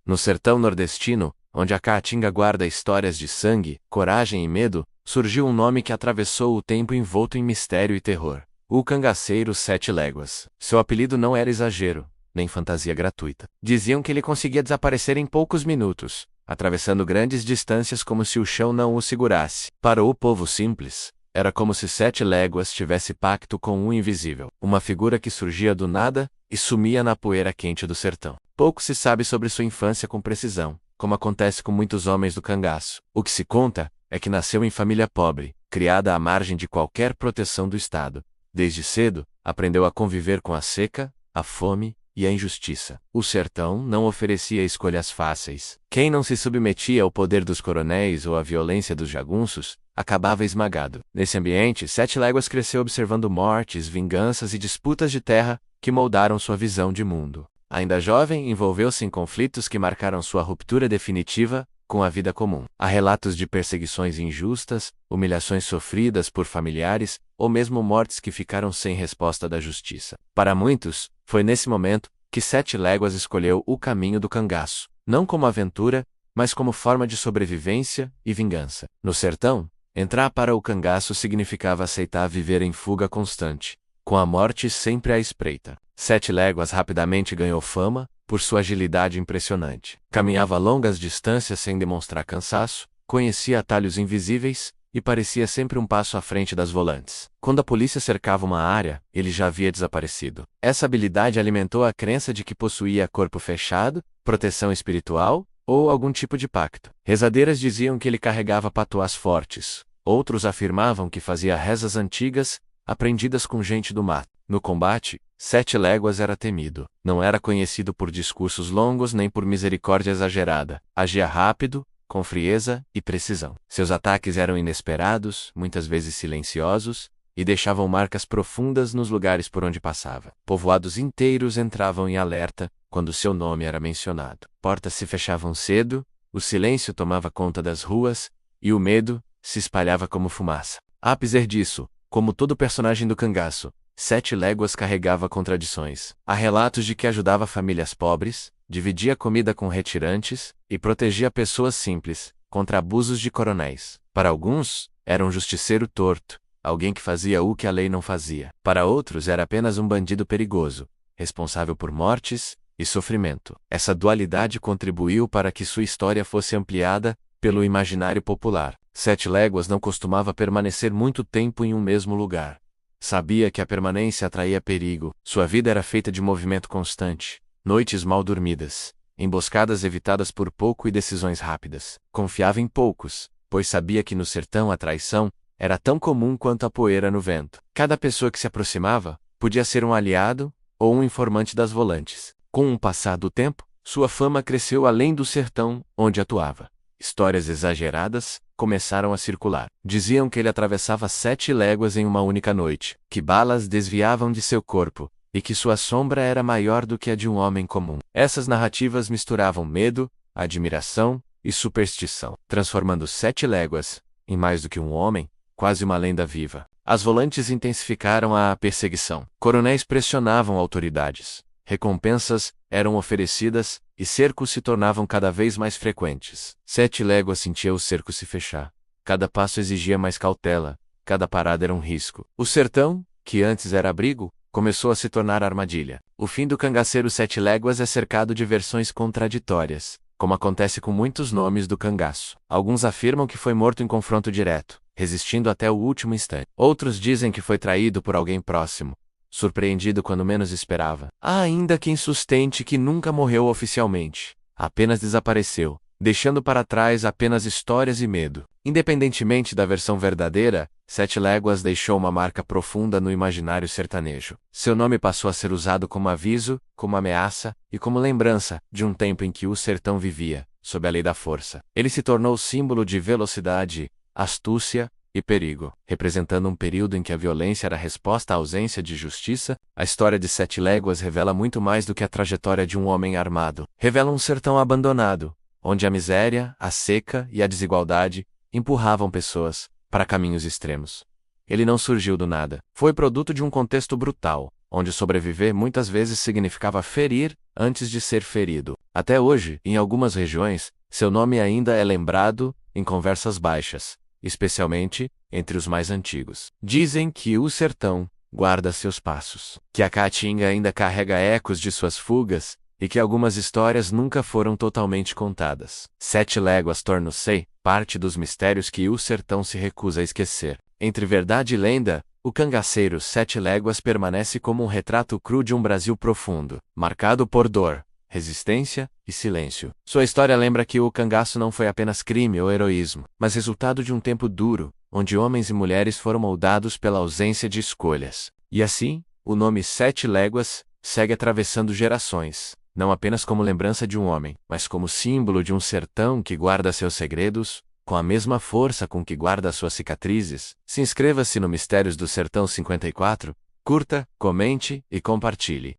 No sertão nordestino, onde a caatinga guarda histórias de sangue, coragem e medo, surgiu um nome que atravessou o tempo envolto em mistério e terror: o cangaceiro Sete Léguas. Seu apelido não era exagero, nem fantasia gratuita. Diziam que ele conseguia desaparecer em poucos minutos, atravessando grandes distâncias como se o chão não o segurasse. Para o povo simples, era como se Sete Léguas tivesse pacto com o invisível, uma figura que surgia do nada e sumia na poeira quente do sertão. Pouco se sabe sobre sua infância com precisão, como acontece com muitos homens do cangaço. O que se conta é que nasceu em família pobre, criada à margem de qualquer proteção do Estado. Desde cedo, aprendeu a conviver com a seca, a fome e a injustiça. O sertão não oferecia escolhas fáceis. Quem não se submetia ao poder dos coronéis ou à violência dos jagunços, acabava esmagado. Nesse ambiente, Sete Léguas cresceu observando mortes, vinganças e disputas de terra que moldaram sua visão de mundo. Ainda jovem, envolveu-se em conflitos que marcaram sua ruptura definitiva com a vida comum. Há relatos de perseguições injustas, humilhações sofridas por familiares, ou mesmo mortes que ficaram sem resposta da justiça. Para muitos, foi nesse momento que Sete Léguas escolheu o caminho do cangaço, não como aventura, mas como forma de sobrevivência e vingança. No sertão, entrar para o cangaço significava aceitar viver em fuga constante, com a morte sempre à espreita. Sete Léguas rapidamente ganhou fama por sua agilidade impressionante. Caminhava longas distâncias sem demonstrar cansaço, conhecia atalhos invisíveis e parecia sempre um passo à frente das volantes. Quando a polícia cercava uma área, ele já havia desaparecido. Essa habilidade alimentou a crença de que possuía corpo fechado, proteção espiritual ou algum tipo de pacto. Rezadeiras diziam que ele carregava patuás fortes. Outros afirmavam que fazia rezas antigas, aprendidas com gente do mato. No combate, Sete Léguas era temido. Não era conhecido por discursos longos nem por misericórdia exagerada. Agia rápido, com frieza e precisão. Seus ataques eram inesperados, muitas vezes silenciosos, e deixavam marcas profundas nos lugares por onde passava. Povoados inteiros entravam em alerta quando seu nome era mencionado. Portas se fechavam cedo, o silêncio tomava conta das ruas, e o medo se espalhava como fumaça. Apesar disso, como todo personagem do cangaço, Sete Léguas carregava contradições. Há relatos de que ajudava famílias pobres, dividia comida com retirantes e protegia pessoas simples contra abusos de coronéis. Para alguns, era um justiceiro torto, alguém que fazia o que a lei não fazia. Para outros, era apenas um bandido perigoso, responsável por mortes e sofrimento. Essa dualidade contribuiu para que sua história fosse ampliada pelo imaginário popular. Sete Léguas não costumava permanecer muito tempo em um mesmo lugar. Sabia que a permanência atraía perigo. Sua vida era feita de movimento constante, noites mal dormidas, emboscadas evitadas por pouco e decisões rápidas. Confiava em poucos, pois sabia que no sertão a traição era tão comum quanto a poeira no vento. Cada pessoa que se aproximava podia ser um aliado ou um informante das volantes. Com o passar do tempo, sua fama cresceu além do sertão onde atuava. Histórias exageradas começaram a circular. Diziam que ele atravessava 7 léguas em uma única noite, que balas desviavam de seu corpo, e que sua sombra era maior do que a de um homem comum. Essas narrativas misturavam medo, admiração e superstição, transformando 7 léguas em mais do que um homem, quase uma lenda viva. As volantes intensificaram a perseguição. Coronéis pressionavam autoridades. Recompensas eram oferecidas e cercos se tornavam cada vez mais frequentes. 7 léguas sentia o cerco se fechar. Cada passo exigia mais cautela, cada parada era um risco. O sertão, que antes era abrigo, começou a se tornar armadilha. O fim do cangaceiro 7 léguas é cercado de versões contraditórias, como acontece com muitos nomes do cangaço. Alguns afirmam que foi morto em confronto direto, resistindo até o último instante. Outros dizem que foi traído por alguém próximo, surpreendido quando menos esperava. Há ainda quem sustente que nunca morreu oficialmente, apenas desapareceu, deixando para trás apenas histórias e medo. Independentemente da versão verdadeira, 7 léguas deixou uma marca profunda no imaginário sertanejo. Seu nome passou a ser usado como aviso, como ameaça e como lembrança de um tempo em que o sertão vivia, sob a lei da força. Ele se tornou símbolo de velocidade, astúcia e perigo. Representando um período em que a violência era resposta à ausência de justiça, a história de 7 léguas revela muito mais do que a trajetória de um homem armado. Revela um sertão abandonado, onde a miséria, a seca e a desigualdade empurravam pessoas para caminhos extremos. Ele não surgiu do nada. Foi produto de um contexto brutal, onde sobreviver muitas vezes significava ferir antes de ser ferido. Até hoje, em algumas regiões, seu nome ainda é lembrado em conversas baixas, especialmente entre os mais antigos. Dizem que o sertão guarda seus passos, que a Caatinga ainda carrega ecos de suas fugas e que algumas histórias nunca foram totalmente contadas. 7 léguas tornam-se parte dos mistérios que o sertão se recusa a esquecer. Entre verdade e lenda, o cangaceiro 7 léguas permanece como um retrato cru de um Brasil profundo, marcado por dor, resistência e silêncio. Sua história lembra que o cangaço não foi apenas crime ou heroísmo, mas resultado de um tempo duro, onde homens e mulheres foram moldados pela ausência de escolhas. E assim, o nome 7 léguas segue atravessando gerações, não apenas como lembrança de um homem, mas como símbolo de um sertão que guarda seus segredos, com a mesma força com que guarda suas cicatrizes. Se inscreva-se no Mistérios do Sertão 54, curta, comente e compartilhe.